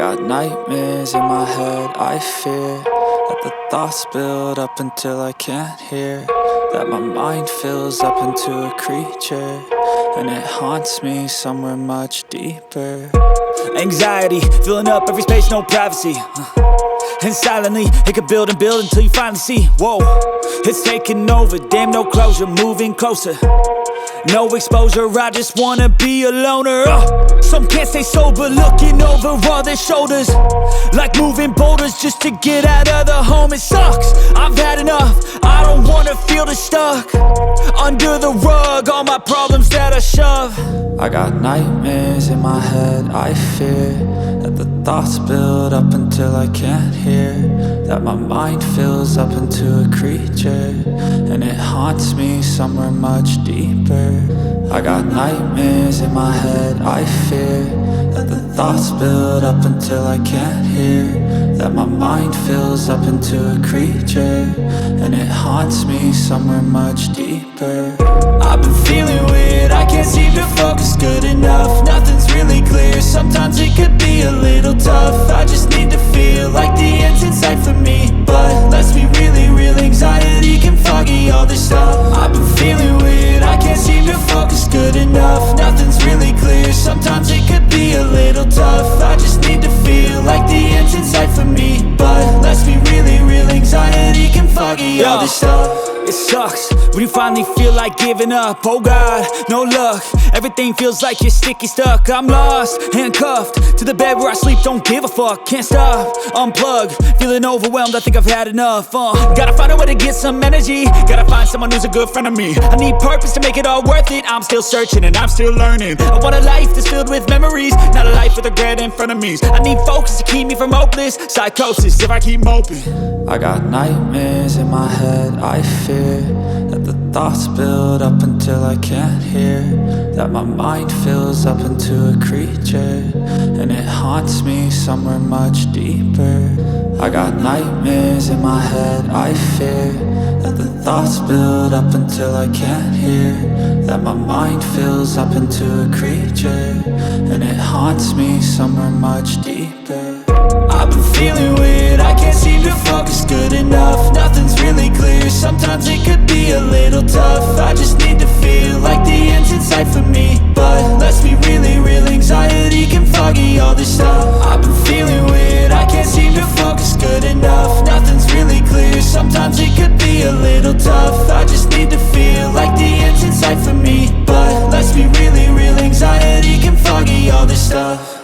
got nightmares in my head, I fear that the thoughts build up until I can't hear, that my mind fills up into a creature, and it haunts me somewhere much deeper. Anxiety, filling up every space, no privacy. And silently, it could build and build until you finally see, whoa, it's taking over, damn no closure, moving closer. No exposure, I just wanna be a loner. Some can't stay sober, looking over all their shoulders, like moving boulders just to get out of the home. It sucks, I've had enough, I don't wanna feel the stuck under the rug, all my problems that I shove. I got nightmares in my head, I fear that the thoughts build up until I can't hear, that my mind fills up into a creature, and it haunts me somewhere much deeper. I got nightmares in my head, I fear that the thoughts build up until I can't hear, that my mind fills up into a creature, and it haunts me somewhere much deeper. I've been feeling weird, I can't seem to focus good enough, nothing's really clear, sometimes it could be a little tough. I just need to feel like the end's in sight for me, but let's be really real, anxiety can foggy all this stuff. I've been feeling weird, I can't seem to focus good enough, nothing's really clear, sometimes it could be a little tough. I just need to feel like the end's in sight for me, but let's be really real, anxiety can foggy all this stuff. It sucks when you finally feel like giving up. Oh God, no luck, everything feels like you're sticky stuck. I'm lost, handcuffed to the bed where I sleep, don't give a fuck. Can't stop, unplug, feeling overwhelmed, I think I've had enough. Gotta find a way to get some energy, gotta find someone who's a good friend of me. I need purpose to make it all worth it, I'm still searching and I'm still learning. I want a life that's filled with memories, not a life with regret in front of me. I need focus to keep me from hopeless psychosis if I keep moping. I got nightmares in my head, I fear that the thoughts build up until I can't hear, that my mind fills up into a creature, and it haunts me somewhere much deeper. I got nightmares in my head, I fear that the thoughts build up until I can't hear, that my mind fills up into a creature, and it haunts me somewhere much deeper. I've been feeling weird, I can't seem to focus good enough, nothing's really clear, sometimes it could be a little tough. I just need to feel like the end's in sight for me, but let's be really real, anxiety can foggy all this stuff. I've been feeling weird, I can't seem to focus good enough, nothing's really clear, sometimes it could be a little tough. I just need to feel like the end's in sight for me, but let's be really real, anxiety can foggy all this stuff.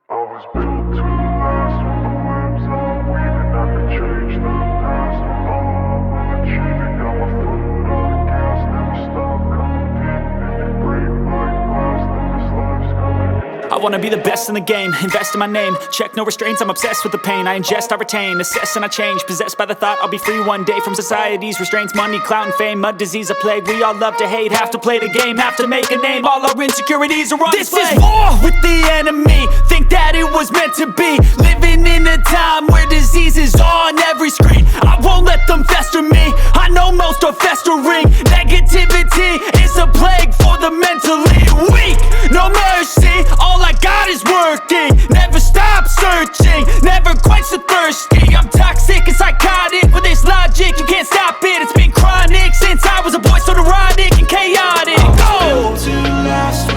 I was built to last when the webs are weaving. I could change the past, I'm all achieving. Got my foot on the gas, never stop competing. If you break like glass, then this life's gonna end. I wanna be the best in the game, invest in my name, check no restraints, I'm obsessed with the pain. I ingest, I retain, assess and I change, possessed by the thought I'll be free one day from society's restraints. Money, clout and fame, mud, disease, a plague. We all love to hate, have to play the game, have to make a name. All our insecurities are on display. This is war with the enemy, think that it was meant to be. Living in a time where disease is on every screen. I won't let them fester me, I know most are festering. Negativity is a plague for the mentally weak. No matter